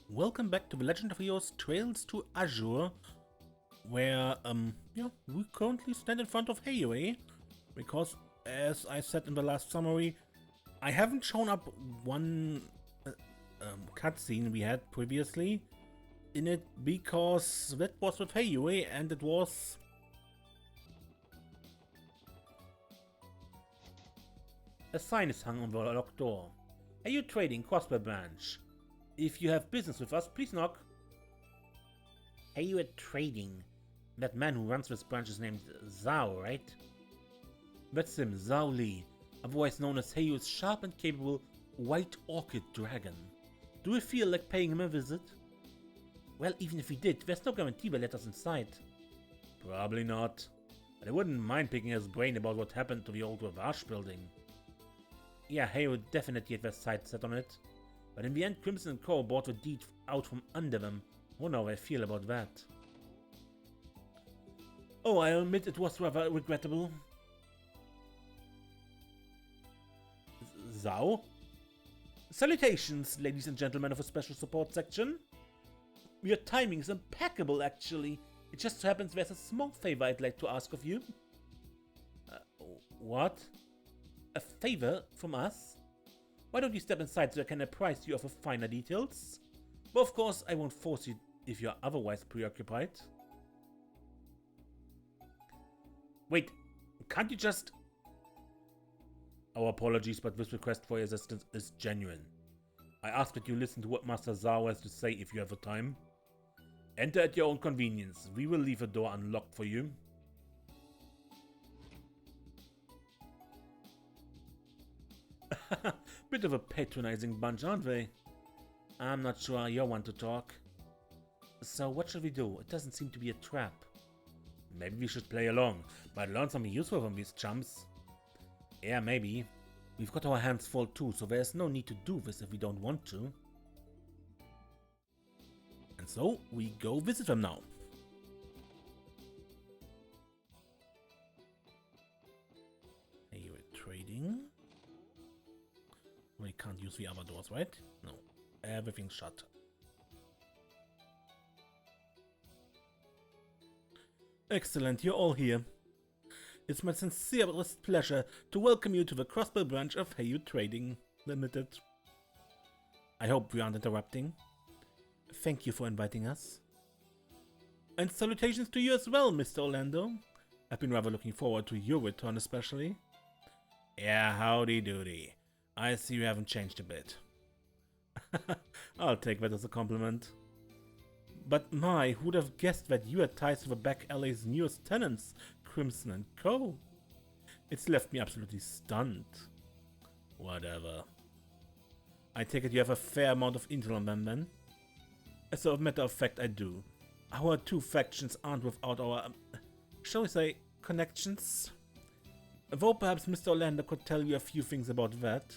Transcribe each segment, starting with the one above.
Welcome back to the Legend of Heiyue's Trails to Azure, where, we currently stand in front of Heiyue, because, as I said in the last summary, I haven't shown up one cutscene we had previously in it, because that was with Heiyue, and it was... A sign is hung on the locked door. Heiyue Trading, Crossbow Branch. If you have business with us, please knock. Heiyue Trading. That man who runs this branch is named Zhao, right? That's him, Zhao Li, otherwise known as Heiyue's sharp and capable White Orchid Dragon. Do we feel like paying him a visit? Well, even if we did, there's no guarantee they'll let us inside. Probably not. But I wouldn't mind picking his brain about what happened to the old LoH building. Yeah, Heiyue definitely had their sights set on it. But in the end, Crimson & Co. bought the deed out from under them. Wonder how I feel about that. Oh, I admit it was rather regrettable. Zhao? Salutations, ladies and gentlemen of a special support section. Your timing is impeccable, actually. It just so happens there's a small favor I'd like to ask of you. What? A favor from us? Why don't you step inside so I can apprise you of the finer details? But of course, I won't force you if you're otherwise preoccupied. Wait, can't you just... Our apologies, but this request for your assistance is genuine. I ask that you listen to what Master Zhao has to say if you have the time. Enter at your own convenience. We will leave the door unlocked for you. Bit of a patronizing bunch, aren't they? I'm not sure you're one to talk. So what should we do? It doesn't seem to be a trap. Maybe we should play along. Might learn something useful from these chumps. Yeah, maybe. We've got our hands full too, so there's no need to do this if we don't want to. And so, we go visit them now. Heiyue Trading. We can't use the other doors, right? No. Everything's shut. Excellent, you're all here. It's my sincerest pleasure to welcome you to the Crossbow branch of Heiyue Trading Limited. I hope we aren't interrupting. Thank you for inviting us. And salutations to you as well, Mr. Orlando. I've been rather looking forward to your return especially. Yeah, howdy doody. I see you haven't changed a bit. I'll take that as a compliment. But my, who'd have guessed that you had ties to the back alley's newest tenants, Crimson & Co. It's left me absolutely stunned. Whatever. I take it you have a fair amount of intel on them then? As a matter of fact, I do. Our two factions aren't without our, shall we say, connections? Though perhaps Mr. Orlando could tell you a few things about that.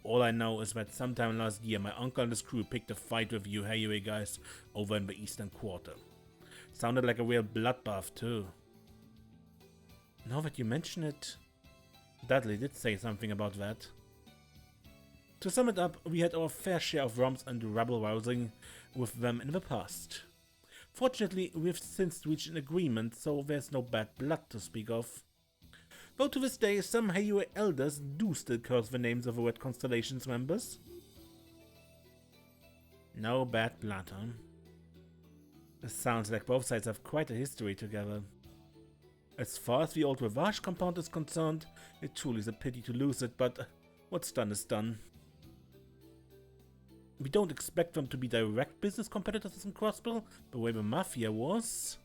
All I know is that sometime last year my uncle and his crew picked a fight with you Heiyue guys over in the Eastern Quarter. Sounded like a real bloodbath too. Now that you mention it, Dudley did say something about that. To sum it up, we had our fair share of romps and rabble-rousing with them in the past. Fortunately, we've since reached an agreement, so there's no bad blood to speak of. Though to this day, some Heiyue elders do still curse the names of the Red Constellation's members. No bad blood, huh? It sounds like both sides have quite a history together. As far as the old LoH compound is concerned, it truly is a pity to lose it, but what's done is done. We don't expect them to be direct business competitors in Crossbow, the way the Mafia was.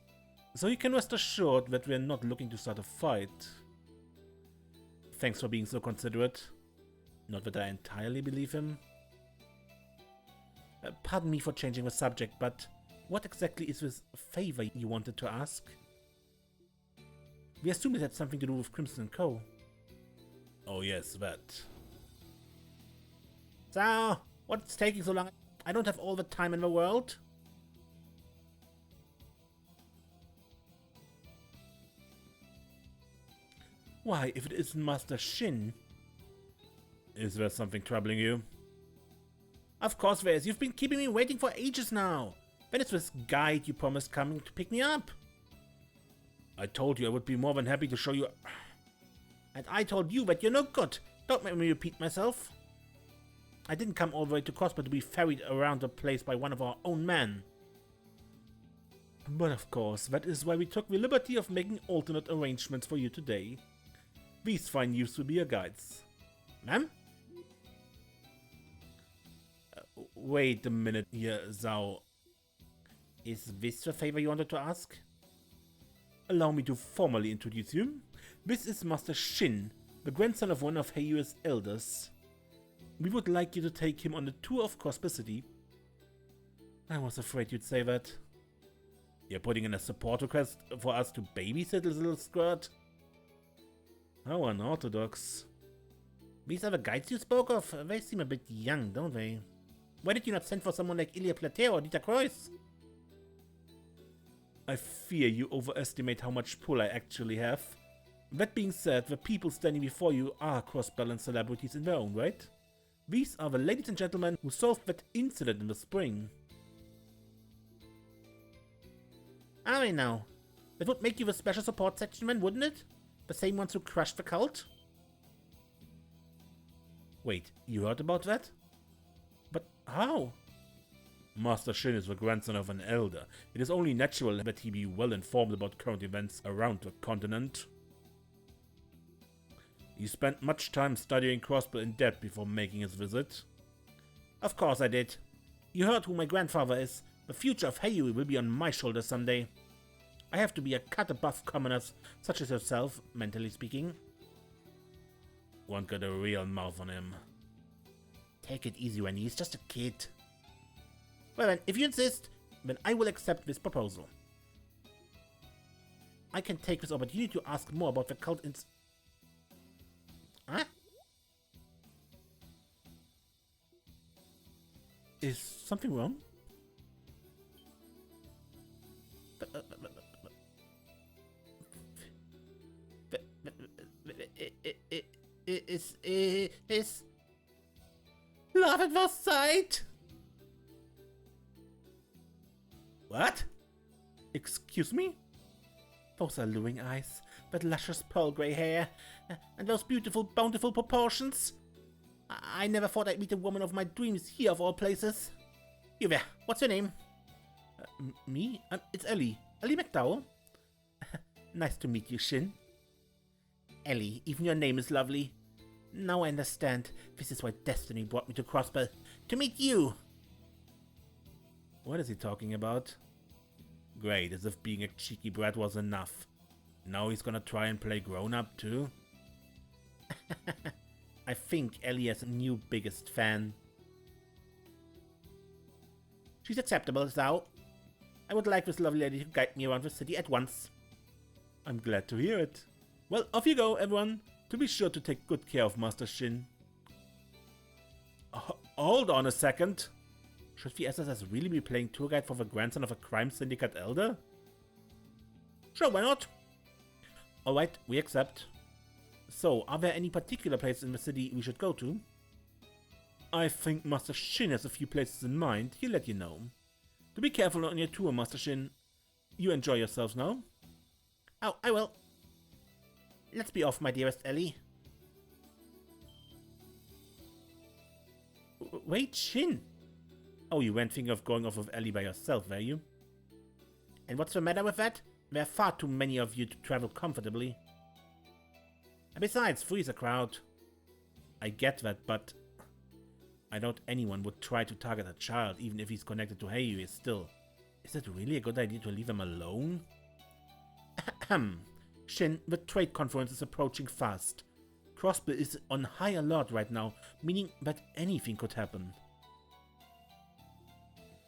So you can rest assured that we're not looking to start a fight. Thanks for being so considerate. Not that I entirely believe him. Pardon me for changing the subject, but what exactly is this favor you wanted to ask? We assume it had something to do with Crimson & Co. Oh yes, that. So, what's taking so long? I don't have all the time in the world. Why, if it isn't Master Shin... Is there something troubling you? Of course there is. You've been keeping me waiting for ages now. When is this guide you promised coming to pick me up? I told you I would be more than happy to show you... And I told you that you're no good. Don't make me repeat myself. I didn't come all the way to Crossbow to be ferried around the place by one of our own men. But of course, that is why we took the liberty of making alternate arrangements for you today. These fine youths will be your guides. Ma'am? Wait a minute here, Zhao. Is this the favor you wanted to ask? Allow me to formally introduce you. This is Master Shin, the grandson of one of Heiyue's elders. We would like you to take him on a tour of Crossbow City. I was afraid you'd say that. You're putting in a support request for us to babysit this little squirt? How unorthodox. These are the guides you spoke of. They seem a bit young, don't they? Why did you not send for someone like Ilya Plater or Dieter Kreuz? I fear you overestimate how much pull I actually have. That being said, the people standing before you are cross-balanced celebrities in their own right. These are the ladies and gentlemen who solved that incident in the spring. Are they now? That would make you the special support section man, wouldn't it? The same ones who crushed the cult? Wait, you heard about that? But how? Master Shin is the grandson of an elder. It is only natural that he be well informed about current events around the continent. He spent much time studying Crossbow in depth before making his visit. Of course I did. You heard who my grandfather is. The future of Heiyue will be on my shoulders someday. I have to be a cut above commoners, such as yourself, mentally speaking. One got a real mouth on him. Take it easy, Wendy. He's just a kid. Well then, if you insist, then I will accept this proposal. I can take this opportunity to ask more about the cult Huh? Is something wrong? Is love at first sight? What? Excuse me? Those alluring eyes, that luscious pearl grey hair, and those beautiful, bountiful proportions. I never thought I'd meet a woman of my dreams here of all places. You there, what's your name? Me? It's Ellie. Ellie McDowell. Nice to meet you, Shin. Ellie, even your name is lovely. Now I understand. This is why destiny brought me to Crossbow. To meet you! What is he talking about? Great, as if being a cheeky brat was enough. Now he's gonna try and play grown-up too? I think Ellie is a new biggest fan. She's acceptable, Zhao. I would like this lovely lady to guide me around the city at once. I'm glad to hear it. Well, off you go, everyone. To be sure to take good care of Master Shin. Hold on a second. Should the SSS really be playing tour guide for the grandson of a crime syndicate elder? Sure, why not? Alright, we accept. So, are there any particular places in the city we should go to? I think Master Shin has a few places in mind. He'll let you know. Do be careful on your tour, Master Shin. You enjoy yourselves now. Oh, I will. Let's be off, my dearest Ellie. Wait, Shin. Oh, you weren't thinking of going off with Ellie by yourself, were you? And what's the matter with that? There are far too many of you to travel comfortably. And besides, three's a crowd. I get that, but I doubt anyone would try to target a child, even if he's connected to Heiyue still. Is it really a good idea to leave him alone? Ahem. Shin, the trade conference is approaching fast. Crossbow is on high alert right now, meaning that anything could happen.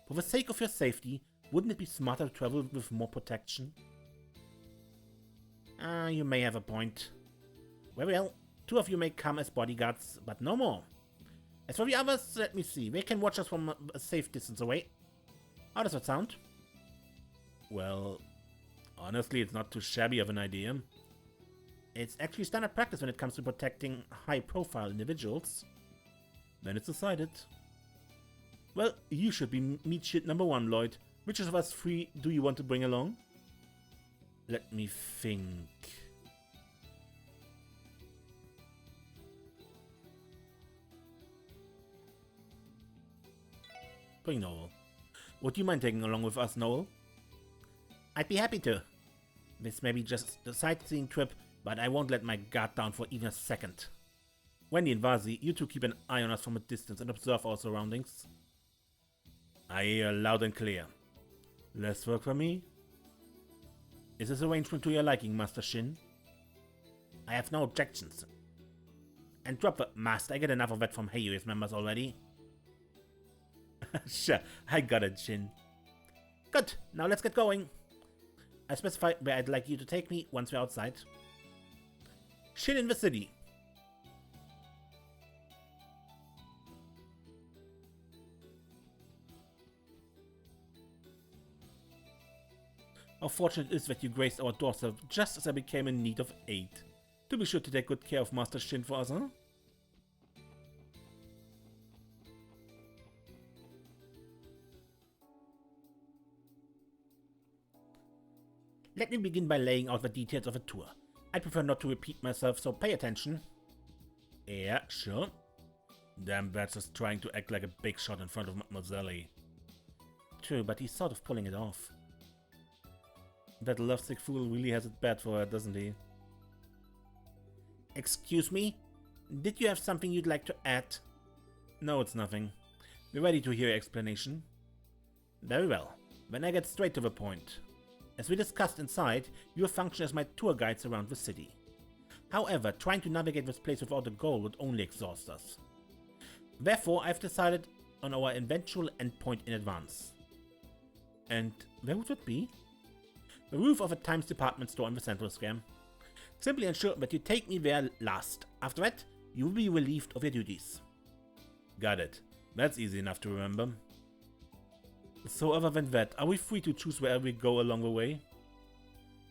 For the sake of your safety, wouldn't it be smarter to travel with more protection? You may have a point. Very well, 2 of you may come as bodyguards, but no more. As for the others, let me see. They can watch us from a safe distance away. How does that sound? Well, honestly, it's not too shabby of an idea. It's actually standard practice when it comes to protecting high-profile individuals. Then it's decided. Well, you should be meat shit number 1, Lloyd. Which of us 3 do you want to bring along? Let me think. Bring Noel. Would you mind taking along with us, Noel? I'd be happy to. This may be just a sightseeing trip, but I won't let my guard down for even a second. Wendy and Vazi, you two keep an eye on us from a distance and observe our surroundings. I hear loud and clear. Less work for me? Is this arrangement to your liking, Master Shin? I have no objections. And drop the master, I get enough of that from Heiyue members already. Sure, I got it, Shin. Good, now let's get going. I specify where I'd like you to take me once we're outside. Shin in the city. How fortunate it is that you graced our doorstep just as I became in need of aid. Do be sure to take good care of Master Shin for us, huh? Let me begin by laying out the details of a tour. I prefer not to repeat myself, so pay attention. Yeah, sure. Damn Bats is trying to act like a big shot in front of Mademoiselle. True, but he's sort of pulling it off. That lovesick fool really has it bad for her, doesn't he? Excuse me? Did you have something you'd like to add? No, it's nothing. We're ready to hear your explanation. Very well. Then I get straight to the point. As we discussed inside, you will function as my tour guides around the city. However, trying to navigate this place without a goal would only exhaust us. Therefore, I've decided on our eventual endpoint in advance. And where would it be? The roof of a Times department store in the Central Square. Simply ensure that you take me there last. After that, you will be relieved of your duties. Got it. That's easy enough to remember. So other than that, are we free to choose wherever we go along the way?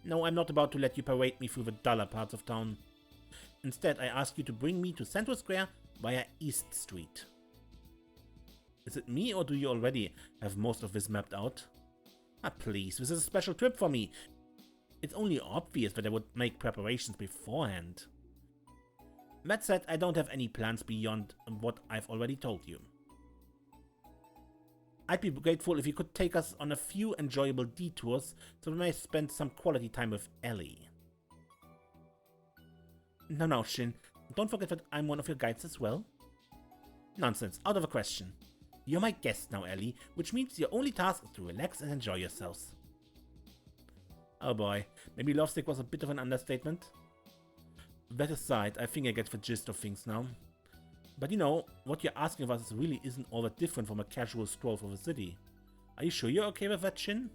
No, I'm not about to let you parade me through the duller parts of town. Instead, I ask you to bring me to Central Square via East Street. Is it me, or do you already have most of this mapped out? Ah, please, this is a special trip for me. It's only obvious that I would make preparations beforehand. That said, I don't have any plans beyond what I've already told you. I'd be grateful if you could take us on a few enjoyable detours so we may spend some quality time with Ellie. No, Shin. Don't forget that I'm one of your guides as well. Nonsense, out of the question. You're my guest now, Ellie, which means your only task is to relax and enjoy yourselves. Oh boy, maybe lovesick was a bit of an understatement. That aside, I think I get the gist of things now. But you know, what you're asking of us really isn't all that different from a casual stroll through the city. Are you sure you're okay with that, Shin?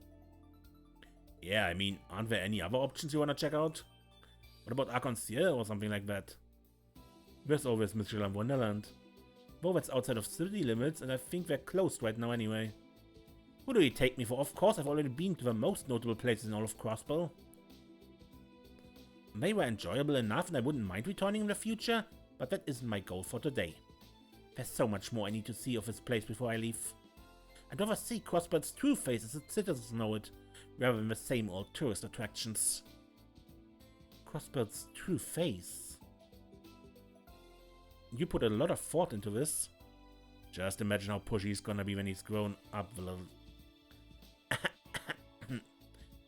Yeah, I mean, aren't there any other options you wanna check out? What about Arc-en-Ciel or something like that? There's always Mysteryland Wonderland. Though that's outside of city limits, and I think they're closed right now anyway. Who do you take me for? Of course, I've already been to the most notable places in all of Crossbow. They were enjoyable enough and I wouldn't mind returning in the future, but that isn't my goal for today. There's so much more I need to see of this place before I leave. I'd rather see Crossbow's true face as its citizens know it, rather than the same old tourist attractions. Crossbow's true face? You put a lot of thought into this. Just imagine how pushy he's gonna be when he's grown up a little.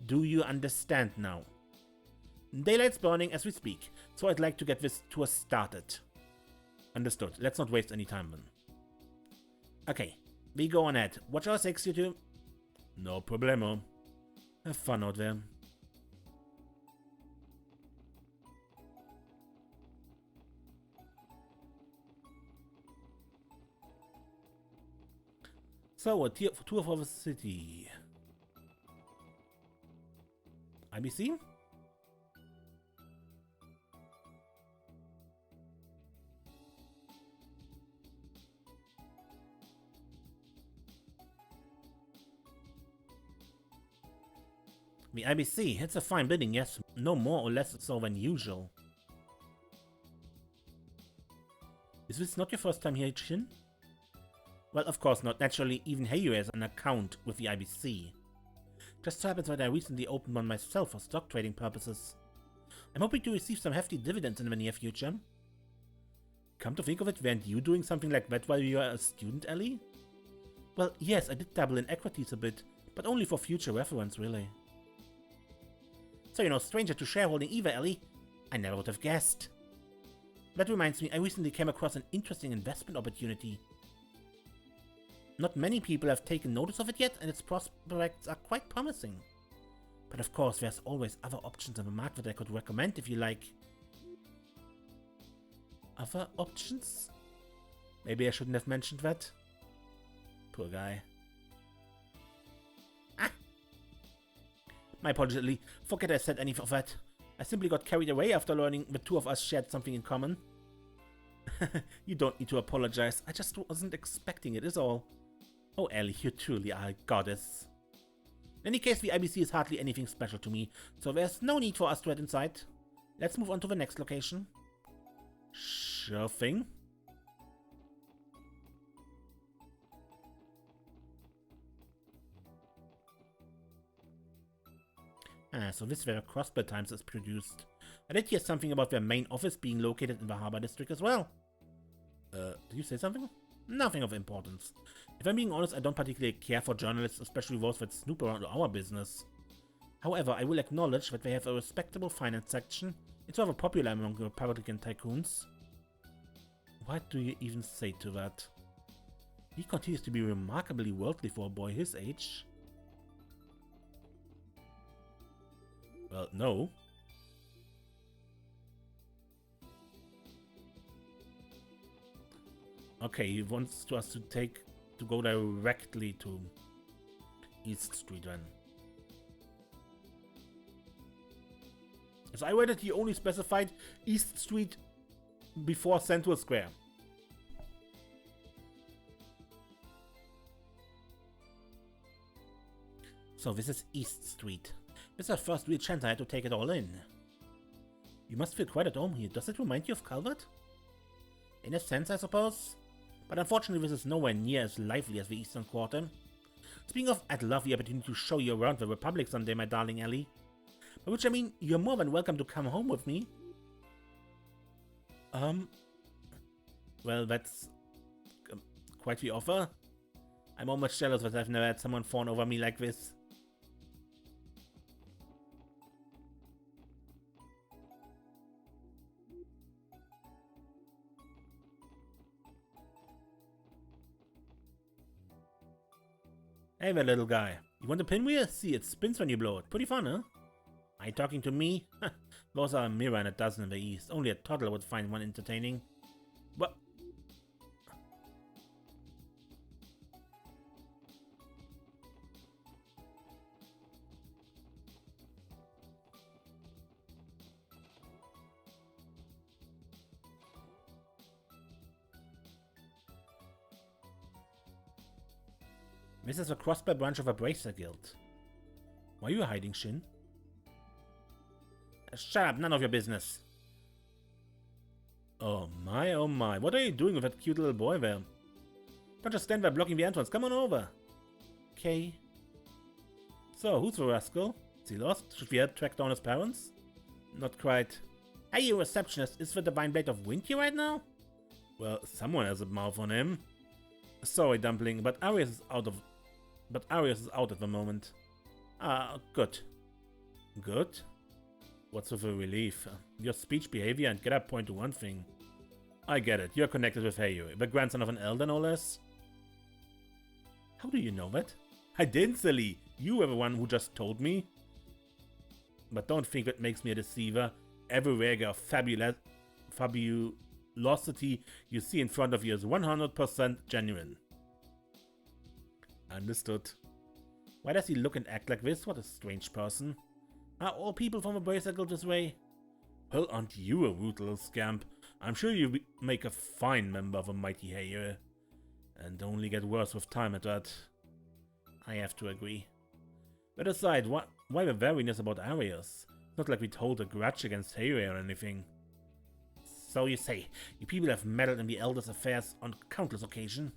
Do you understand now? Daylight's burning as we speak, so I'd like to get this tour started. Understood. Let's not waste any time then. Okay, we go on ahead. Watch our 6, you two. No problemo. Have fun out there. So, a tour for the city. IBC? The IBC, it's a fine building, yes. No more or less so than usual. Is this not your first time here, Shin? Well, of course not. Naturally, even Heiyue has an account with the IBC. Just so happens that I recently opened one myself for stock trading purposes. I'm hoping to receive some hefty dividends in the near future. Come to think of it, weren't you doing something like that while you were a student, Ellie? Well, yes, I did dabble in equities a bit, but only for future reference, really. So you're no stranger to shareholding either, Ellie. I never would have guessed. That reminds me, I recently came across an interesting investment opportunity. Not many people have taken notice of it yet, and its prospects are quite promising. But of course, there's always other options in the market that I could recommend if you like. Other options? Maybe I shouldn't have mentioned that. Poor guy. Ah! My apologies, Lee. Forget I said anything of that. I simply got carried away after learning the two of us shared something in common. You don't need to apologize. I just wasn't expecting it, is all. Oh, Ellie, you truly are a goddess. In any case, the IBC is hardly anything special to me, so there's no need for us to head inside. Let's move on to the next location. Sure thing. So this is where Crossbow Times is produced. I did hear something about their main office being located in the Harbor District as well. Did you say something? Nothing of importance. If I'm being honest, I don't particularly care for journalists, especially those that snoop around our business. However, I will acknowledge that they have a respectable finance section. It's rather popular among Republican tycoons. What do you even say to that? He continues to be remarkably worldly for a boy his age. Well, no. Okay, he wants us to go directly to East Street then. As I read it, he only specified East Street before Central Square. So this is East Street. This is our first real chance I had to take it all in. You must feel quite at home here. Does it remind you of Calvert? In a sense, I suppose. But unfortunately, this is nowhere near as lively as the Eastern Quarter. Speaking of, I'd love the opportunity to show you around the Republic someday, my darling Ellie. By which I mean, you're more than welcome to come home with me. Well, that's quite the offer. I'm almost jealous that I've never had someone fawn over me like this. Hey there, little guy. You want a pinwheel? See, it spins when you blow it. Pretty fun, huh? Are you talking to me? Those are a mirror and a dozen in the East. Only a toddler would find one entertaining. What? This is a crossbow branch of a Bracer Guild. Why are you hiding, Shin? Shut up, none of your business. Oh my, what are you doing with that cute little boy there? Don't just stand there blocking the entrance, come on over. Okay. So, who's the rascal? Is he lost? Should we help track down his parents? Not quite. Hey, you receptionist, is the Divine Blade of Wind here right now? Well, someone has a mouth on him. Sorry, Dumpling, but Arius is out at the moment. Ah, good. Good? What's with a relief? Your speech, behavior, and get up point to one thing. I get it. You're connected with Heiyue, the grandson of an elder, no less. How do you know that? I didn't, silly. You were the one who just told me. But don't think that makes me a deceiver. Every regard of fabulosity you see in front of you is 100% genuine. Understood. Why does he look and act like this? What a strange person. Are all people from a Bracer Guild this way? Well, aren't you a rude little scamp? I'm sure you make a fine member of a mighty Heiyue. And only get worse with time at that. I have to agree. But aside, why the wariness about Arius? It's not like we hold a grudge against Heiyue or anything. So you say, you people have meddled in the Elder's affairs on countless occasions.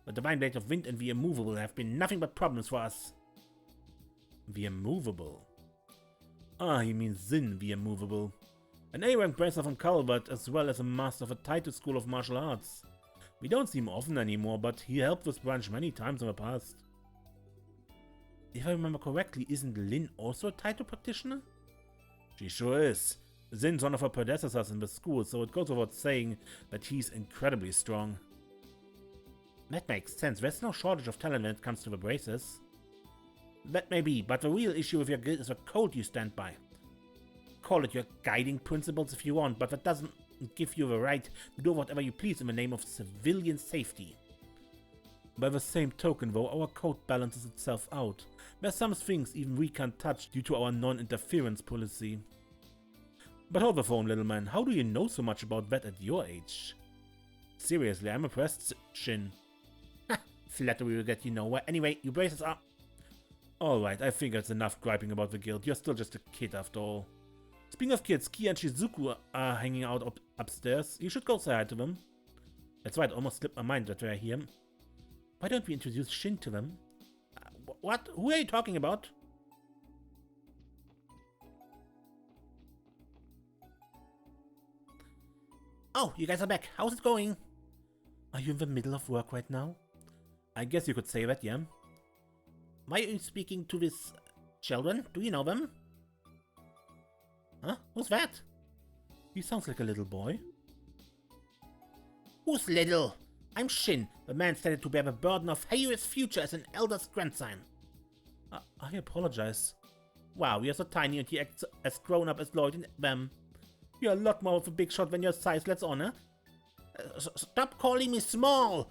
The Divine Blade of Wind and the Immovable have been nothing but problems for us. The Immovable? Ah, he means Zin the Immovable. An A-rank bracer from Calvert, as well as a master of a Taito School of Martial Arts. We don't see him often anymore, but he helped this branch many times in the past. If I remember correctly, isn't Lin also a Taito practitioner? She sure is. Zin's one of her predecessors in the school, so it goes without saying that he's incredibly strong. That makes sense. There's no shortage of talent when it comes to the braces. That may be, but the real issue with your guild is the code you stand by. Call it your guiding principles if you want, but that doesn't give you the right to do whatever you please in the name of civilian safety. By the same token, though, our code balances itself out. There's some things even we can't touch due to our non-interference policy. But hold the phone, little man. How do you know so much about that at your age? Seriously, I'm impressed, Shin. Ha! Flattery will get you nowhere. Anyway, you braces are... Alright, I think that's enough griping about the guild. You're still just a kid after all. Speaking of kids, Kia and Shizuku are hanging out upstairs. You should go say hi to them. That's right, almost slipped my mind that they're here. Why don't we introduce Shin to them? What? Who are you talking about? Oh, you guys are back. How's it going? Are you in the middle of work right now? I guess you could say that, yeah. Why are you speaking to these children? Do you know them? Huh? Who's that? He sounds like a little boy. Who's little? I'm Shin, the man stated to bear the burden of Heiyue's future as an elder's grandson. I apologize. Wow, you're so tiny and he acts as grown up as Lloyd and them. You're a lot more of a big shot than your size, let's honor. Stop calling me small!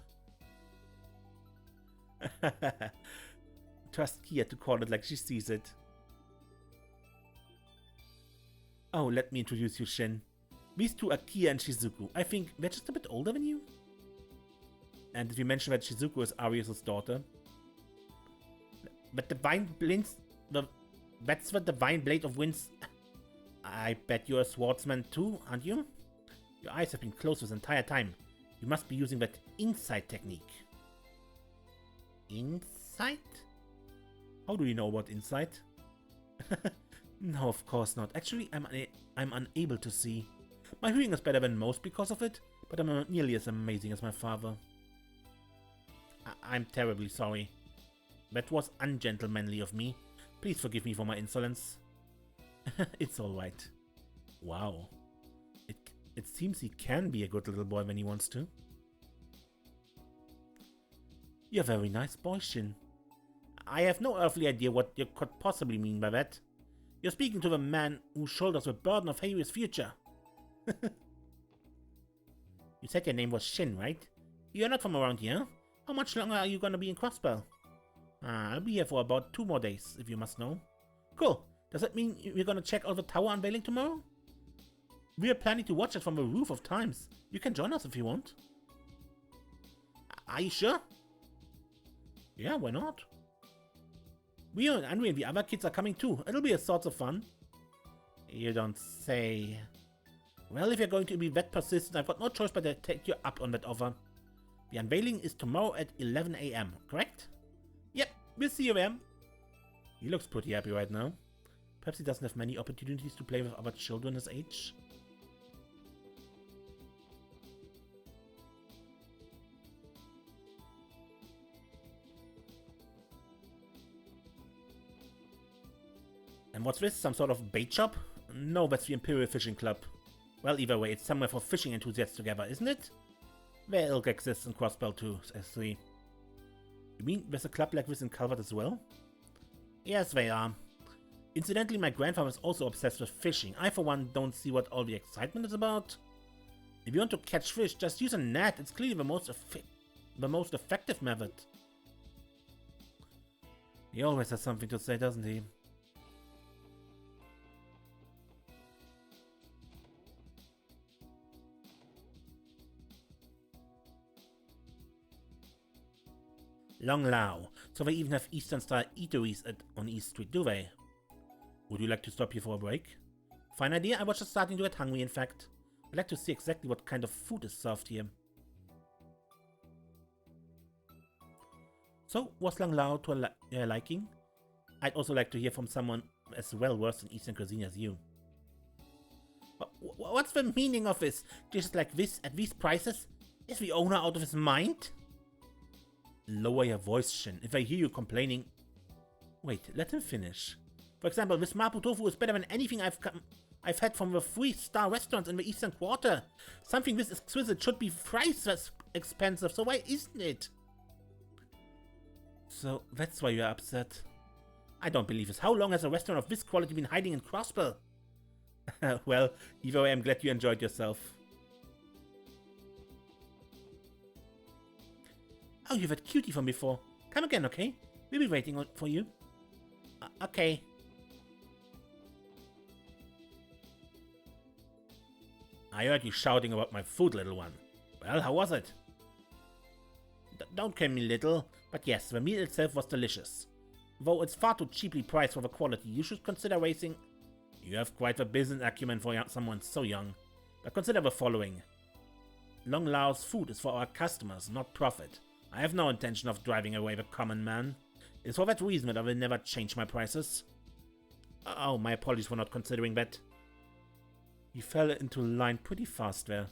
Trust Kia to call it like she sees it. Oh, let me introduce you, Shin. These two are Kia and Shizuku. I think they're just a bit older than you. And did we mention that Shizuku is Arius' daughter? But that's the Divine Blade of Winds. I bet you're a swordsman too, aren't you? Your eyes have been closed this entire time. You must be using that insight technique. Insight? How do you know about insight? No, of course not. Actually, I'm unable to see. My hearing is better than most because of it, but I'm not nearly as amazing as my father. I'm terribly sorry. That was ungentlemanly of me. Please forgive me for my insolence. It's alright. Wow. It seems he can be a good little boy when he wants to. You're a very nice boy, Shin. I have no earthly idea what you could possibly mean by that. You're speaking to the man who shoulders the burden of Heiyue's future. You said your name was Shin, right? You're not from around here. How much longer are you gonna be in Crossbell? I'll be here for about 2 more days, if you must know. Cool. Does that mean we're gonna check out the tower unveiling tomorrow? We are planning to watch it from the roof of times. You can join us if you want. Are you sure? Yeah, why not? We and Henry and the other kids are coming too. It'll be a sort of fun. You don't say. Well, if you're going to be that persistent, I've got no choice but to take you up on that offer. The unveiling is tomorrow at 11 AM, correct? Yep, we'll see you there. He looks pretty happy right now. Perhaps he doesn't have many opportunities to play with other children his age. And what's this? Some sort of bait shop? No, that's the Imperial Fishing Club. Well, either way, it's somewhere for fishing enthusiasts together, isn't it? Their ilk exists in Crossbell too, I see. You mean there's a club like this in Calvert as well? Yes, they are. Incidentally, my grandfather is also obsessed with fishing. I, for one, don't see what all the excitement is about. If you want to catch fish, just use a net. It's clearly the most effective method. He always has something to say, doesn't he? Long Lao. So they even have Eastern-style eateries on East Street, do they? Would you like to stop here for a break? Fine idea, I was just starting to get hungry, in fact. I'd like to see exactly what kind of food is served here. So, was Lang Lao to your liking? I'd also like to hear from someone as well versed in Eastern cuisine as you. What's the meaning of this? Just like this at these prices? Is the owner out of his mind? Lower your voice, Shin. If I hear you complaining... Wait, let him finish. For example, this mapo tofu is better than anything I've had from the 3-star restaurants in the Eastern Quarter. Something this exquisite should be thrice as expensive, so why isn't it? So that's why you're upset. I don't believe this. How long has a restaurant of this quality been hiding in Crossbell? Well, either way, I'm glad you enjoyed yourself. Oh, you've had cutie from before. Come again, okay? We'll be waiting for you. Okay. I heard you shouting about my food, little one. Well, how was it? Don't call me little, but yes, the meal itself was delicious. Though it's far too cheaply priced for the quality, you should consider raising... You have quite the business acumen for someone so young. But consider the following. Long Lao's food is for our customers, not profit. I have no intention of driving away the common man. It's for that reason that I will never change my prices. Oh, my apologies for not considering that. You fell into line pretty fast there.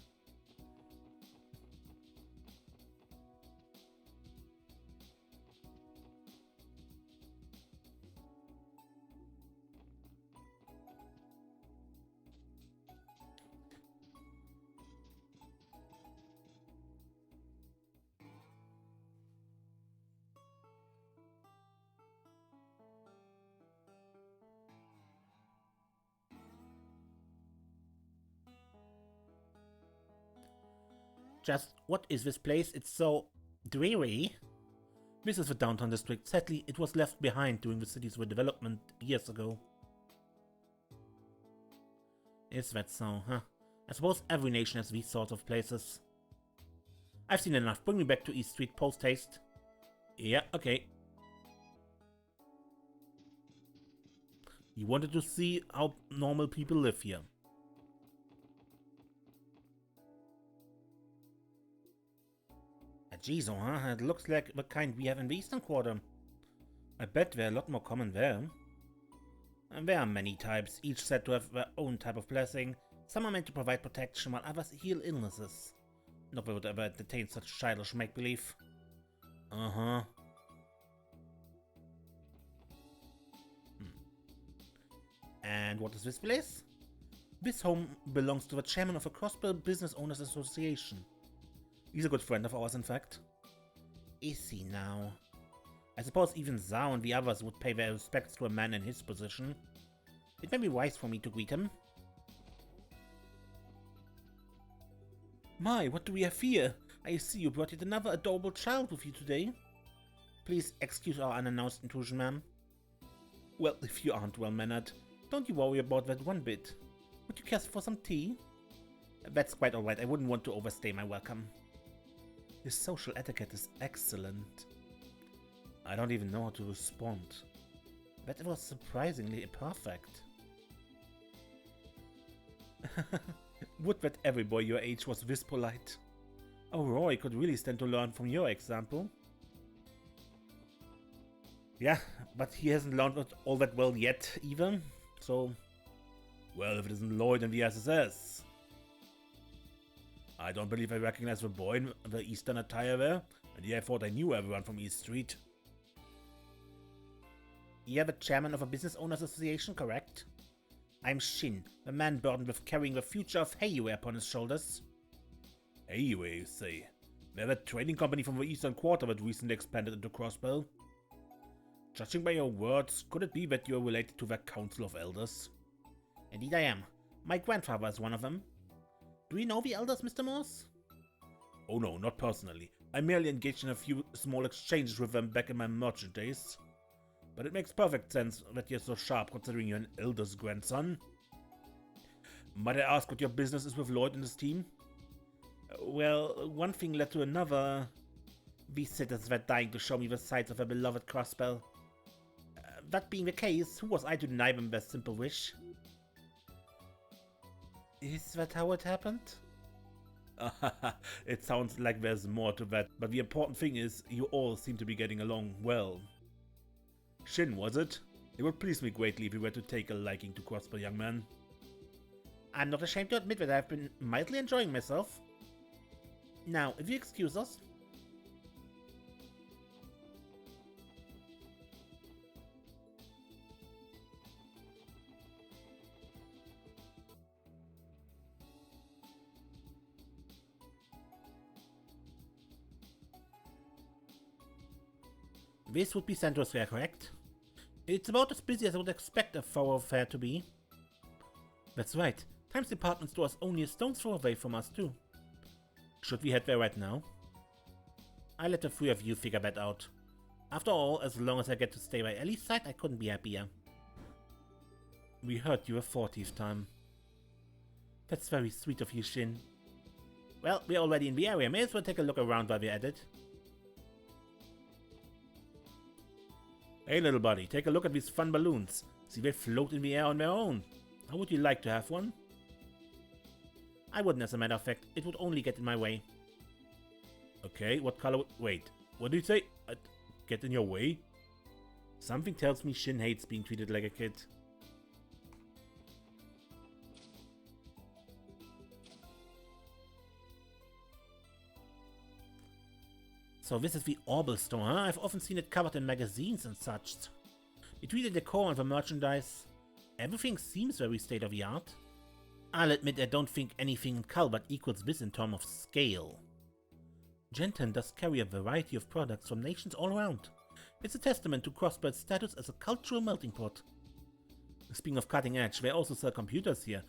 Just, what is this place? It's so... dreary. This is the downtown district. Sadly, it was left behind during the city's redevelopment years ago. Is that so, huh? I suppose every nation has these sorts of places. I've seen enough. Bring me back to East Street post-haste. Yeah, okay. You wanted to see how normal people live here. Geez, huh? It looks like the kind we have in the Eastern Quarter. I bet they're a lot more common there. And there are many types, each said to have their own type of blessing. Some are meant to provide protection, while others heal illnesses. Not that I would ever entertain such childish make-believe. Uh-huh. And what is this place? This home belongs to the chairman of the Crossbell Business Owners Association. He's a good friend of ours, in fact. Is he now? I suppose even Zhao and the others would pay their respects to a man in his position. It may be wise for me to greet him. My, what do we have here? I see you brought yet another adorable child with you today. Please excuse our unannounced intrusion, ma'am. Well, if you aren't well-mannered, don't you worry about that one bit. Would you care for some tea? That's quite alright, I wouldn't want to overstay my welcome. His social etiquette is excellent. I don't even know how to respond. That was surprisingly perfect. Would that every boy your age was this polite. Oh, Roy could really stand to learn from your example. Yeah, but he hasn't learned it all that well yet, either. So, well, if it isn't Lloyd and the SSS. I don't believe I recognize the boy in the Eastern attire there, and yeah, I thought I knew everyone from East Street. You're the chairman of a business owners association, correct? I'm Shin, the man burdened with carrying the future of Heiyue upon his shoulders. Heiyue, you say? They're that trading company from the Eastern Quarter that recently expanded into Crossbell. Judging by your words, could it be that you're related to their Council of Elders? Indeed I am. My grandfather is one of them. Do you know the elders, Mr. Morse? Oh no, not personally. I merely engaged in a few small exchanges with them back in my merchant days. But it makes perfect sense that you're so sharp considering you're an elder's grandson. Might I ask what your business is with Lloyd and his team? Well, one thing led to another. These citizens were dying to show me the sights of their beloved Crossbell. That being the case, who was I to deny them their simple wish? Is that how it happened? It sounds like there's more to that, but the important thing is you all seem to be getting along well. Shin, was it? It would please me greatly if you were to take a liking to Crossbow, young man. I'm not ashamed to admit that I've been mildly enjoying myself. Now, if you excuse us. This would be Central Square, correct? It's about as busy as I would expect a thoroughfare to be. That's right. Times department store is only a stone's throw away from us too. Should we head there right now? I'll let the three of you figure that out. After all, as long as I get to stay by Ellie's side, I couldn't be happier. We heard you a 40th time. That's very sweet of you, Shin. Well, we're already in the area. May as well take a look around while we're at it. Hey little buddy, take a look at these fun balloons. See, they float in the air on their own. How would you like to have one? I wouldn't, as a matter of fact. It would only get in my way. Okay, what color? Wait, what did you say? Get in your way? Something tells me Shin hates being treated like a kid. So this is the Orbital store, huh? I've often seen it covered in magazines and such. Between the decor and the merchandise, everything seems very state-of-the-art. I'll admit I don't think anything in Calvert equals this in terms of scale. Genton does carry a variety of products from nations all around. It's a testament to Crossbird's status as a cultural melting pot. Speaking of cutting edge, they also sell computers here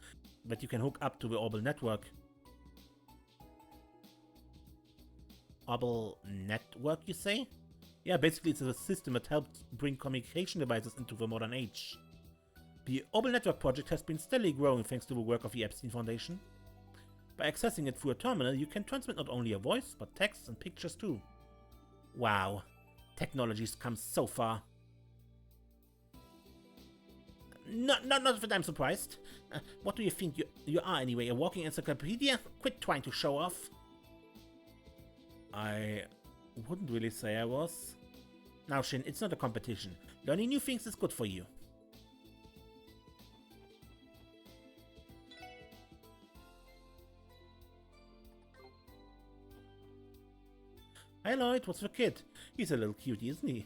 that you can hook up to the Orbital network. Orbital network, you say? Yeah, basically it's a system that helps bring communication devices into the modern age. The Orbital Network project has been steadily growing thanks to the work of the Epstein Foundation. By accessing it through a terminal, you can transmit not only a voice, but text and pictures too. Wow, technology's come so far. Not that I'm surprised. What do you think you are anyway, a walking encyclopedia? Quit trying to show off. I wouldn't really say I was. Now Shin, it's not a competition. Learning new things is good for you. Hi Lloyd, what's the kid? He's a little cutie, isn't he?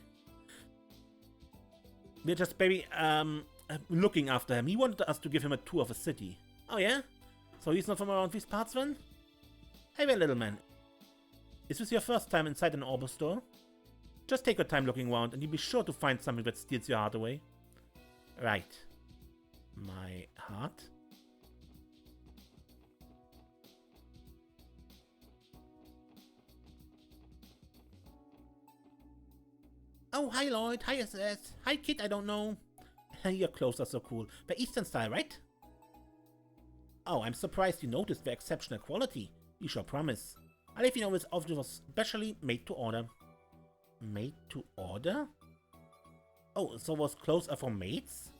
We're just looking after him. He wanted us to give him a tour of the city. Oh yeah? So he's not from around these parts then? Hey there, little man. Is this your first time inside an Orbital store? Just take your time looking around and you'll be sure to find something that steals your heart away. Right. My heart? Oh, hi Lloyd, hi SS, hi kid, I don't know. Your clothes are so cool. They're Eastern style, right? Oh, I'm surprised you noticed the exceptional quality. You sure promise. I'll let you know this outfit was specially made to order. Made to order? Oh, so those clothes are for maids?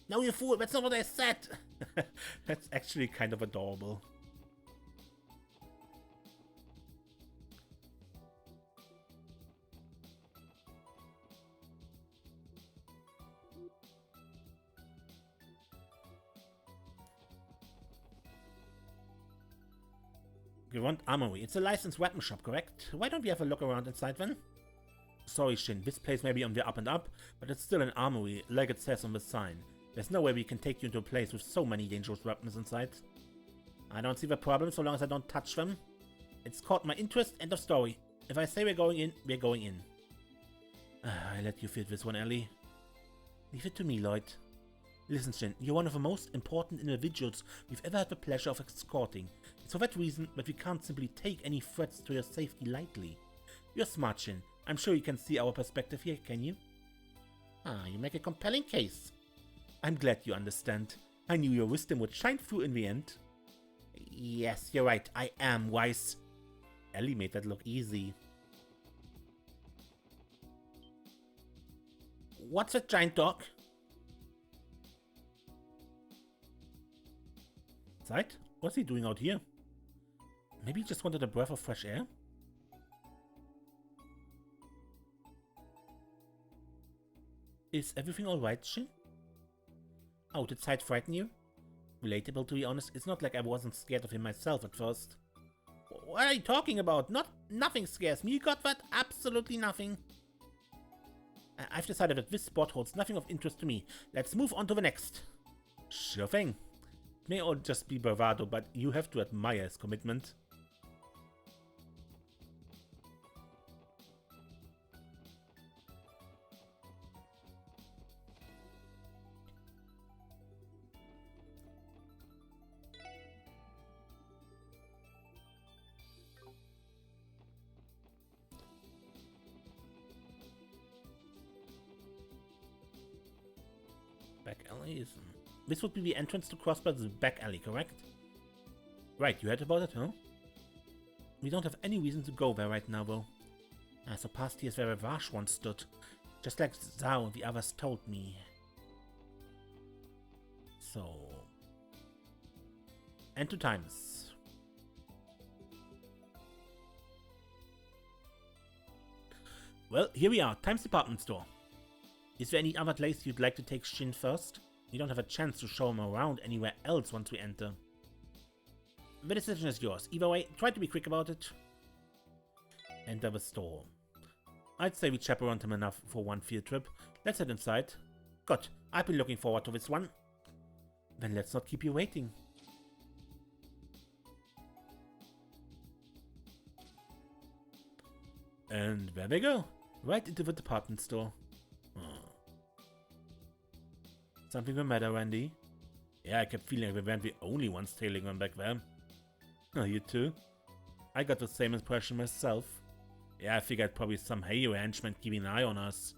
No, you fool, that's not what I said! That's actually kind of adorable. You want Armory. It's a licensed weapon shop, correct? Why don't we have a look around inside then? Sorry Shin, this place may be on the up and up, but it's still an armory, like it says on the sign. There's no way we can take you into a place with so many dangerous weapons inside. I don't see the problem so long as I don't touch them. It's caught my interest, end of story. If I say we're going in, we're going in. I let you fit this one, Ellie. Leave it to me, Lloyd. Listen, Shin, you're one of the most important individuals we've ever had the pleasure of escorting. It's for that reason that we can't simply take any threats to your safety lightly. You're smart, Shin. I'm sure you can see our perspective here, can you? Ah, you make a compelling case. I'm glad you understand. I knew your wisdom would shine through in the end. Yes, you're right. I am wise. Ellie made that look easy. What's a giant dog? Sight? What's he doing out here? Maybe you just wanted a breath of fresh air? Is everything alright, Shin? Oh, did Sight frighten you? Relatable, to be honest. It's not like I wasn't scared of him myself at first. What are you talking about? Nothing scares me. You got that? Absolutely nothing. I've decided that this spot holds nothing of interest to me. Let's move on to the next. Sure thing. It may all just be bravado, but you have to admire his commitment. Back alley is... This would be the entrance to Crossbell's back alley, correct? Right, you heard about it, huh? We don't have any reason to go there right now, though. So past here is where Vash once stood. Just like Zhao and the others told me. So... End to times. Well, here we are, Times Department Store. Is there any other place you'd like to take Shin first? We don't have a chance to show him around anywhere else once we enter. The decision is yours. Either way, try to be quick about it. Enter the store. I'd say we chaperoned him enough for one field trip. Let's head inside. Good. I've been looking forward to this one. Then let's not keep you waiting. And there they go. Right into the department store. Something the matter, Randy? Yeah, I kept feeling like we weren't the only ones tailing them back there. Oh, you too? I got the same impression myself. Yeah, I figured probably some Heiyue henchman keeping an eye on us.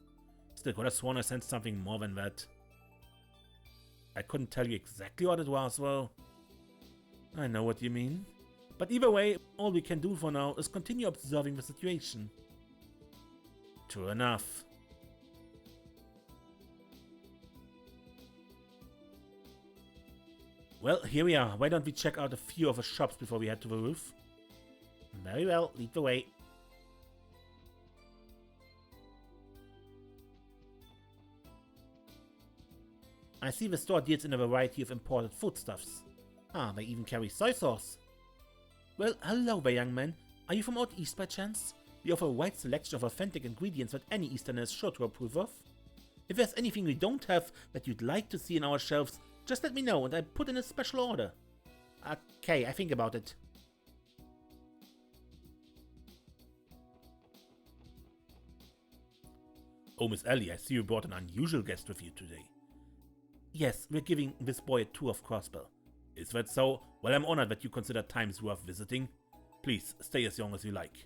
Still, could have sworn I sensed something more than that. I couldn't tell you exactly what it was, though. I know what you mean. But either way, all we can do for now is continue observing the situation. True enough. Well, here we are. Why don't we check out a few of the shops before we head to the roof? Very well, lead the way. I see the store deals in a variety of imported foodstuffs. Ah, they even carry soy sauce. Well, hello there, young man. Are you from out east by chance? We offer a wide selection of authentic ingredients that any Easterner is sure to approve of. If there's anything we don't have that you'd like to see in our shelves, just let me know and I put in a special order. Okay, I think about it. Oh, Miss Ellie, I see you brought an unusual guest with you today. Yes, we're giving this boy a tour of Crossbell. Is that so? Well, I'm honored that you consider times worth visiting. Please, stay as long as you like.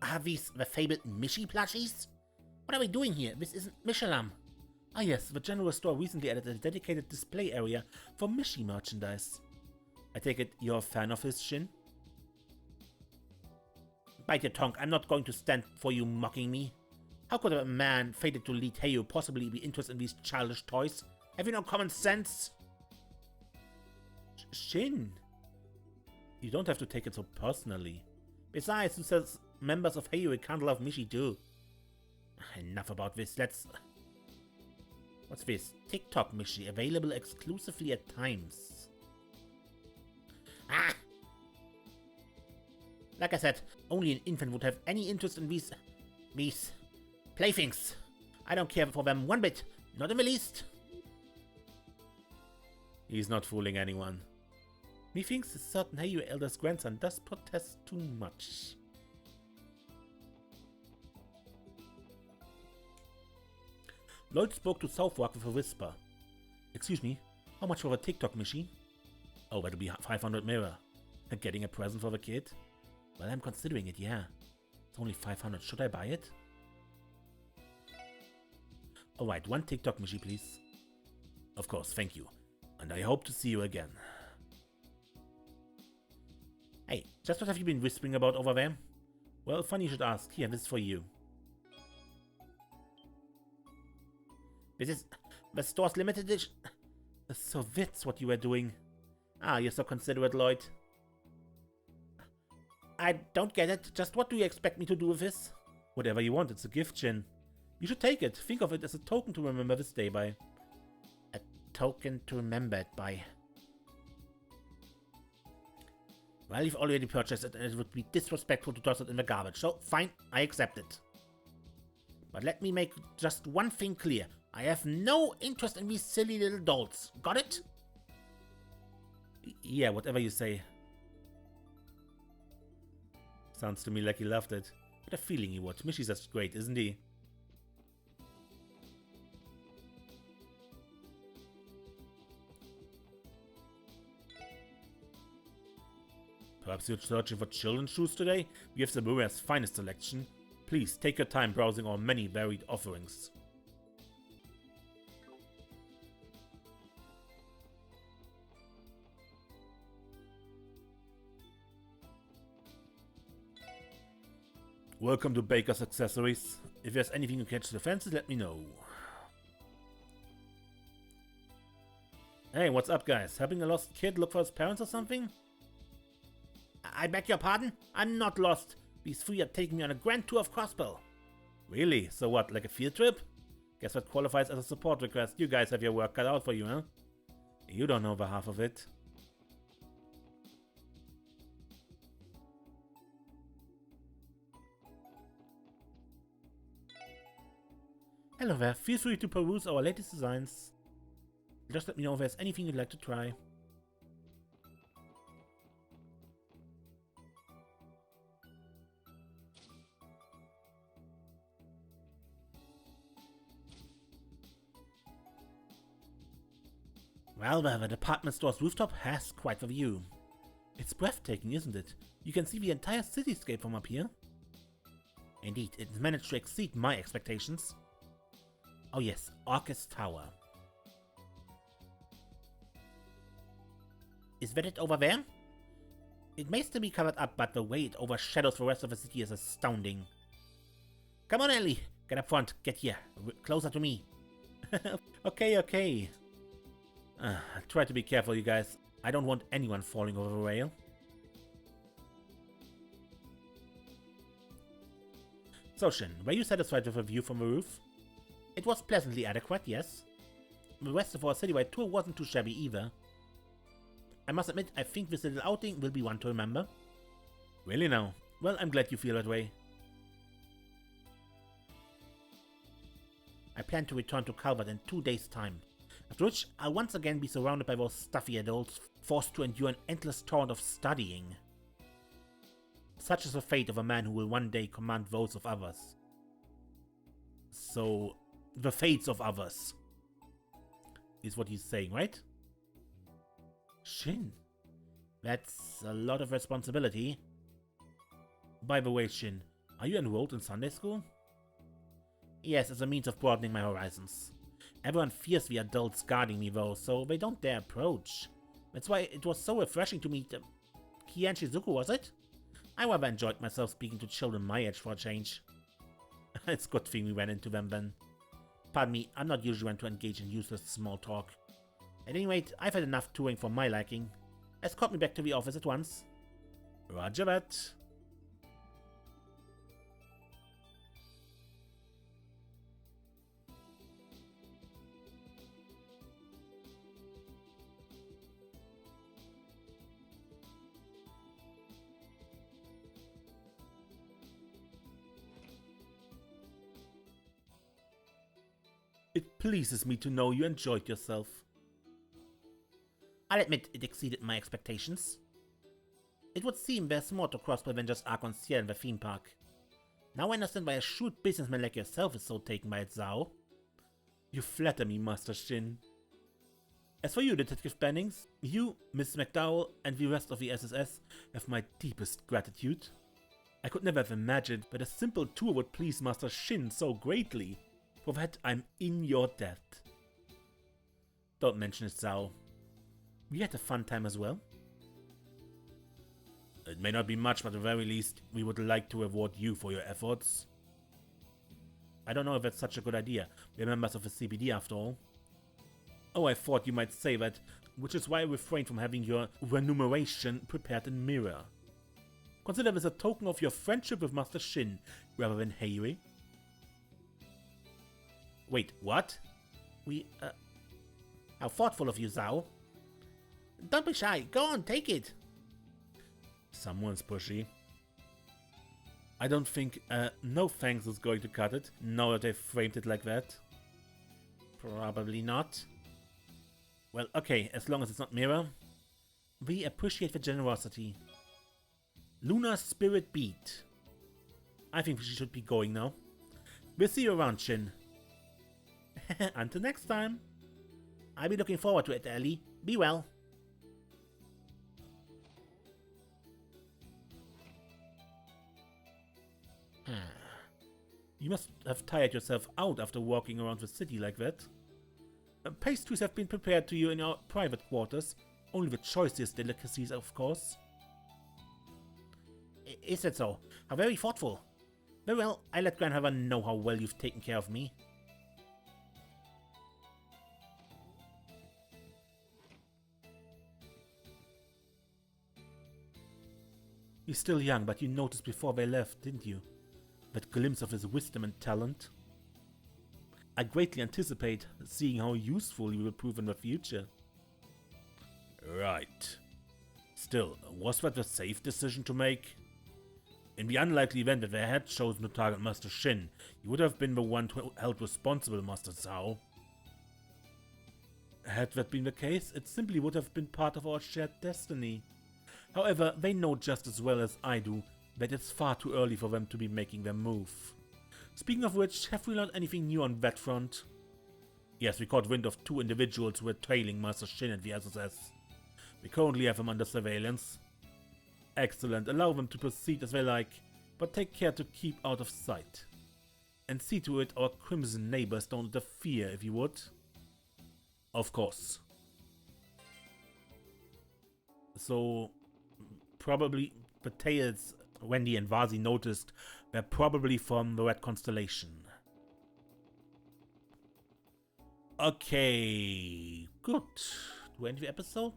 Are these the fabled Mishi plushies? What are we doing here? This isn't Mishalam. Ah yes, the general store recently added a dedicated display area for Mishi merchandise. I take it you're a fan of his, Shin? Bite your tongue, I'm not going to stand for you mocking me. How could a man fated to lead Heiyue possibly be interested in these childish toys? Have you no common sense? Shin? You don't have to take it so personally. Besides, who says members of Heiyue can't love Mishi too? Enough about this, let's... What's this? TikTok Mishi, available exclusively at times. Ah! Like I said, only an infant would have any interest in these playthings. I don't care for them one bit, not in the least. He's not fooling anyone. Methinks a certain Heiyue elder's grandson does protest too much. Lloyd spoke to Southwark with a whisper. Excuse me, how much for a TikTok Mishi? Oh, that'll be 500 mirror. Getting a present for the kid? Well, I'm considering it, yeah. It's only 500. Should I buy it? Alright, one TikTok Mishi, please. Of course, thank you. And I hope to see you again. Hey, just what have you been whispering about over there? Well, funny you should ask. Here, this is for you. The store's limited edition. So that's what you were doing. Ah, you're so considerate, Lloyd. I don't get it. Just what do you expect me to do with this? Whatever you want, it's a gift, Jin. You should take it. Think of it as a token to remember this day by. A token to remember it by. Well, you've already purchased it, and it would be disrespectful to toss it in the garbage. So, fine, I accept it. But let me make just one thing clear. I have no interest in these silly little dolls. Got it? Yeah, whatever you say. Sounds to me like he loved it. But a feeling he would. Mishy's just great, isn't he? Perhaps you're searching for children's shoes today? We have Saburia's finest selection. Please take your time browsing our many varied offerings. Welcome to Baker's Accessories. If there's anything to catch the fences, let me know. Hey, what's up, guys? Helping a lost kid look for his parents or something? I beg your pardon? I'm not lost. These three are taking me on a grand tour of Crossbow. Really? So what, like a field trip? Guess what qualifies as a support request? You guys have your work cut out for you, huh? You don't know the half of it. Hello there, feel free to peruse our latest designs. Just let me know if there's anything you'd like to try. Well, the department store's rooftop has quite the view. It's breathtaking, isn't it? You can see the entire cityscape from up here. Indeed, it managed to exceed my expectations. Oh yes, Orcus Tower. Is that it over there? It may still be covered up, but the way it overshadows the rest of the city is astounding. Come on, Ellie! Get up front, get here, closer to me. Okay. Try to be careful, you guys. I don't want anyone falling over the rail. So Shin, were you satisfied with the view from the roof? It was pleasantly adequate, yes. The rest of our citywide tour wasn't too shabby either. I must admit, I think this little outing will be one to remember. Really now? Well, I'm glad you feel that way. I plan to return to Calvert in 2 days' time, after which I'll once again be surrounded by those stuffy adults, forced to endure an endless torrent of studying. Such is the fate of a man who will one day command those of others. So, the fates of others, is what he's saying, right? Shin, that's a lot of responsibility. By the way, Shin, are you enrolled in Sunday school? Yes, as a means of broadening my horizons. Everyone fears the adults guarding me though, so they don't dare approach. That's why it was so refreshing to meet Kian Shizuku, was it? I rather enjoyed myself speaking to children my age for a change. It's a good thing we ran into them then. Pardon me, I'm not usually one to engage in useless small talk. At any rate, I've had enough touring for my liking. Escort me back to the office at once. Roger that. It pleases me to know you enjoyed yourself. I'll admit it exceeded my expectations. It would seem there's more to Crossbow than just Arc-en-Ciel in the theme park. Now I understand why a shrewd businessman like yourself is so taken by its Zao. You flatter me, Master Shin. As for you, Detective Bennings, you, Miss McDowell, and the rest of the SSS have my deepest gratitude. I could never have imagined that a simple tour would please Master Shin so greatly. For that, I'm in your debt. Don't mention it, Zao. We had a fun time as well. It may not be much, but at the very least, we would like to reward you for your efforts. I don't know if that's such a good idea. We're members of the CBD after all. Oh, I thought you might say that, which is why I refrained from having your remuneration prepared in mirror. Consider this a token of your friendship with Master Shin, rather than Heiyue. Wait, what? How thoughtful of you, Zhao. Don't be shy, go on, take it. Someone's pushy. I don't think no thanks is going to cut it, now that they've framed it like that. Probably not. Well, okay, as long as it's not mirror. We appreciate the generosity. Lunar Spirit Beat. I think she should be going now. We'll see you around, Shin. Until next time. I'll be looking forward to it, Ellie. Be well. You must have tired yourself out after walking around the city like that. Pastries have been prepared to you in your private quarters. Only the choicest delicacies, of course. Is it so? How very thoughtful. Very well, I'll let Grandmother know how well you've taken care of me. He's still young, but you noticed before they left, didn't you? That glimpse of his wisdom and talent. I greatly anticipate seeing how useful he will prove in the future. Right. Still, was that a safe decision to make? In the unlikely event that they had chosen to target Master Shin, he would have been the one held responsible, Master Zhao. Had that been the case, it simply would have been part of our shared destiny. However, they know just as well as I do that it's far too early for them to be making their move. Speaking of which, have we learned anything new on that front? Yes, we caught wind of 2 individuals who were trailing Master Shin and the SSS. We currently have them under surveillance. Excellent, allow them to proceed as they like, but take care to keep out of sight. And see to it our crimson neighbors don't interfere, if you would. Of course. So, probably the tails Wendy and Vasi noticed were probably from the Red Constellation. Okay, good. Do we end the episode?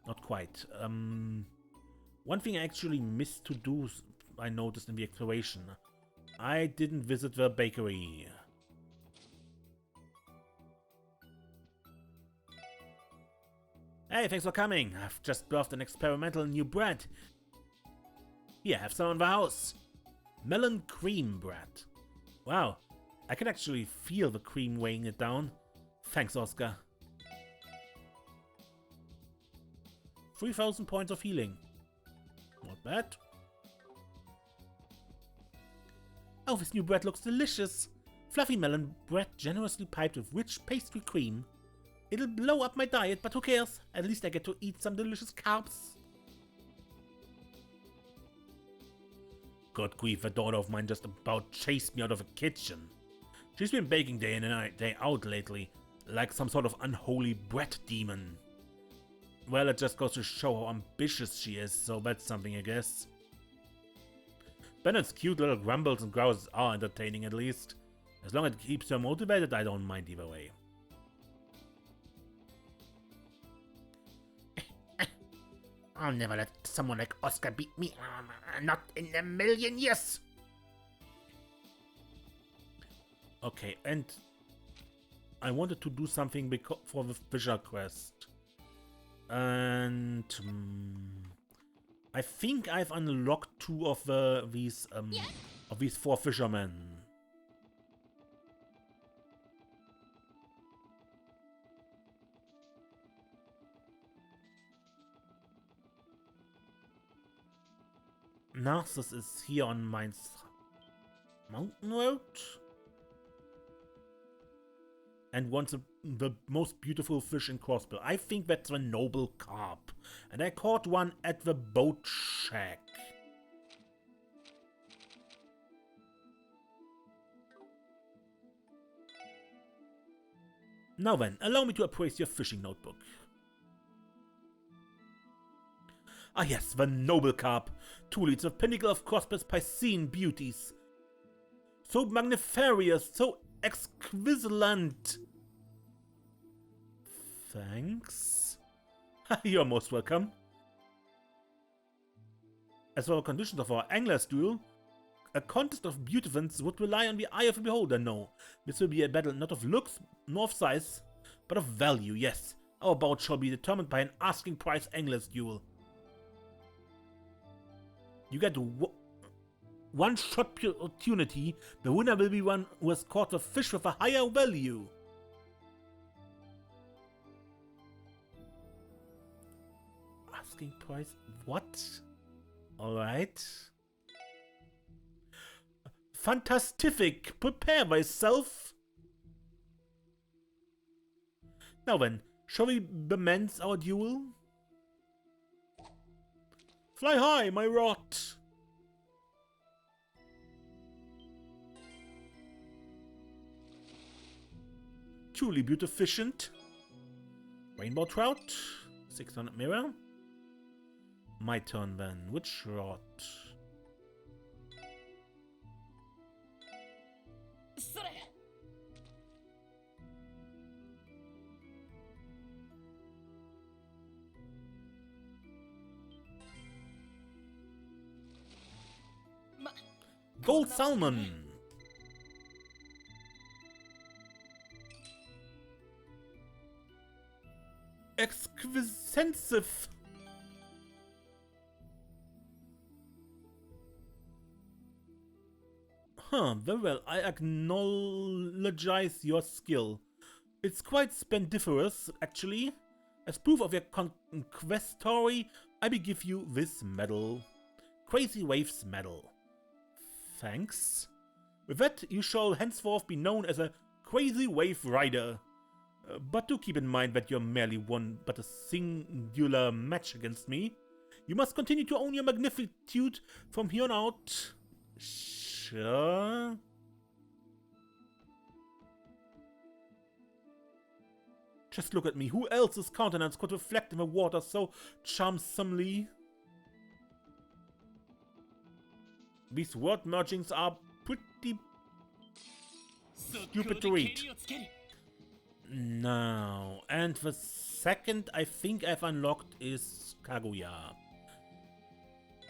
Not quite. One thing I actually missed to do, I noticed in the exploration. I didn't visit the bakery. Hey, thanks for coming. I've just birthed an experimental new bread. Here, have some in the house. Melon cream bread. Wow, I can actually feel the cream weighing it down. Thanks, Oscar. 3,000 points of healing. Not bad. Oh, this new bread looks delicious. Fluffy melon bread generously piped with rich pastry cream. It'll blow up my diet, but who cares? At least I get to eat some delicious carbs. God grief, a daughter of mine just about chased me out of a kitchen. She's been baking day in and day out lately, like some sort of unholy bread demon. Well, it just goes to show how ambitious she is, so that's something, I guess. Bennett's cute little grumbles and growls are entertaining, at least. As long as it keeps her motivated, I don't mind either way. I'll never let someone like Oscar beat me. Not in a million years. Okay, and I wanted to do something for the Fisher quest. And I think I've unlocked 2 of these 4 fishermen. Narcissus is here on Mainz Mountain Road and wants the most beautiful fish in Crossbill. I think that's a noble carp, and I caught one at the boat shack. Now then, allow me to appraise your fishing notebook. Ah yes, the noble carp. Truly, it's a pinnacle of Crossbill's Piscine beauties. So magnifarious, so exquisite. Thanks. You're most welcome. As for the conditions of our Anglers duel, a contest of beautifants would rely on the eye of the beholder. No, this will be a battle not of looks nor of size, but of value, yes. Our bout shall be determined by an asking price Anglers duel. You get one shot opportunity. The winner will be one who has caught a fish with a higher value. Asking price? What? Alright. Fantastic! Prepare thyself! Now then, shall we commence our duel? Fly high, my rot! Truly beautificent. Rainbow trout. 600 mirror. My turn then. Which rod? Gold salmon. Exquisitive. Very well. I acknowledge your skill. It's quite splendiferous, actually. As proof of your conquest story, I will give you this medal. Crazy Waves Medal. Thanks. With that, you shall henceforth be known as a Crazy Wave Rider. But do keep in mind that you're merely won but a singular match against me. You must continue to own your magnitude from here on out. Sure. Just look at me. Who else's countenance could reflect in the water so charmsomely? These word mergings are pretty stupid to read. Now, and the second I think I've unlocked is Kaguya.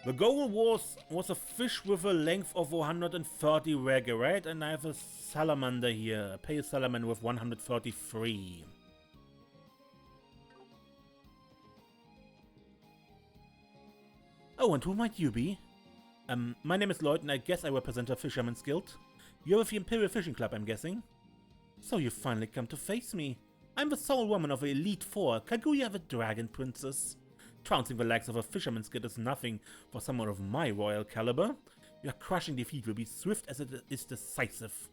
The goal was a fish with a length of 130 reggae, right? And I have a salamander here, a pale salamander with 133. Oh, and who might you be? My name is Lloyd, and I guess I represent a Fisherman's Guild. You're with the Imperial Fishing Club, I'm guessing? So you finally come to face me. I'm the sole woman of the Elite Four, Kaguya the Dragon Princess. Trouncing the likes of a Fisherman's Guild is nothing for someone of my royal caliber. Your crushing defeat will be swift as it is decisive.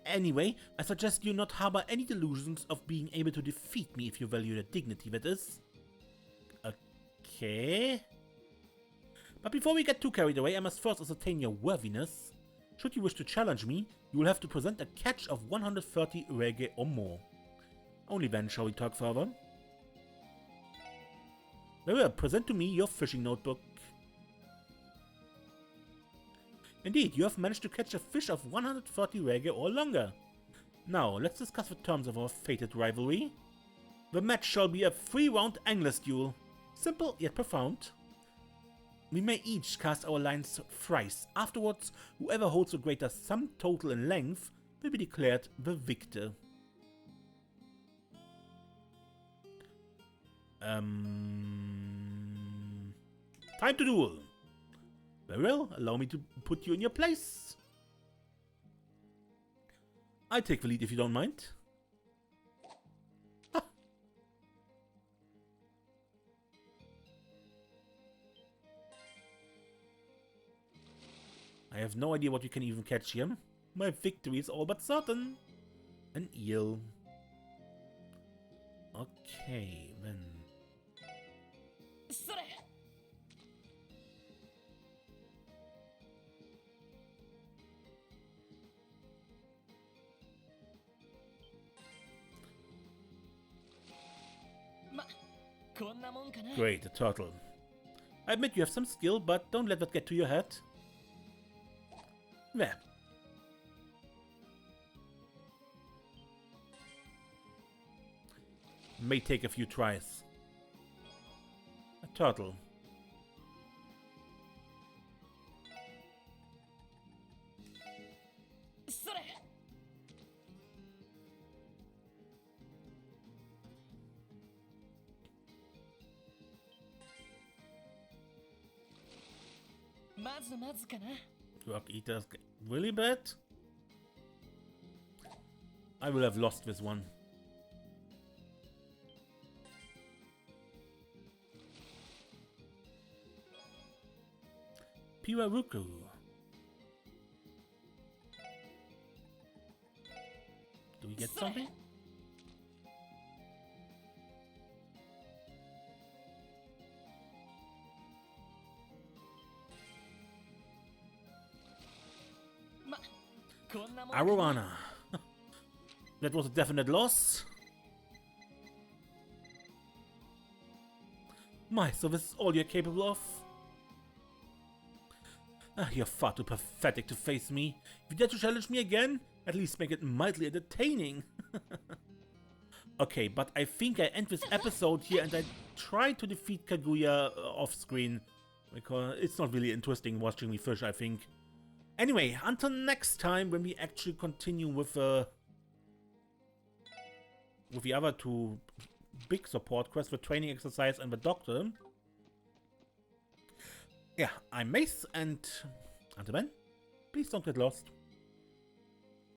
Anyway, I suggest you not harbor any delusions of being able to defeat me if you value your dignity, that is. Okay. But before we get too carried away, I must first ascertain your worthiness. Should you wish to challenge me, you will have to present a catch of 130 reggae or more. Only then shall we talk further. Very well, present to me your fishing notebook. Indeed, you have managed to catch a fish of 130 reggae or longer. Now, let's discuss the terms of our fated rivalry. The match shall be a 3-round angler's duel. Simple yet profound. We may each cast our lines thrice. Afterwards, whoever holds the greater sum total in length will be declared the victor. Time to duel. Very well, allow me to put you in your place. I take the lead if you don't mind. I have no idea what you can even catch here. My victory is all but certain. An eel. Okay, then. Great, a turtle. I admit you have some skill, but don't let that get to your head. There. may take a few tries. A turtle. Rock Eaters really bad? I will have lost this one. Piraruku. Do we get something? Arowana. That was a definite loss. My, so this is all you're capable of? You're far too pathetic to face me. If you dare to challenge me again, at least make it mildly entertaining. Okay, but I think I end this episode here and I try to defeat Kaguya off screen. Because it's not really interesting watching me fish, I think. Anyway, until next time when we actually continue with the other two big support quests, the training exercise and the doctor. Yeah, I'm Mace, and until then, please don't get lost.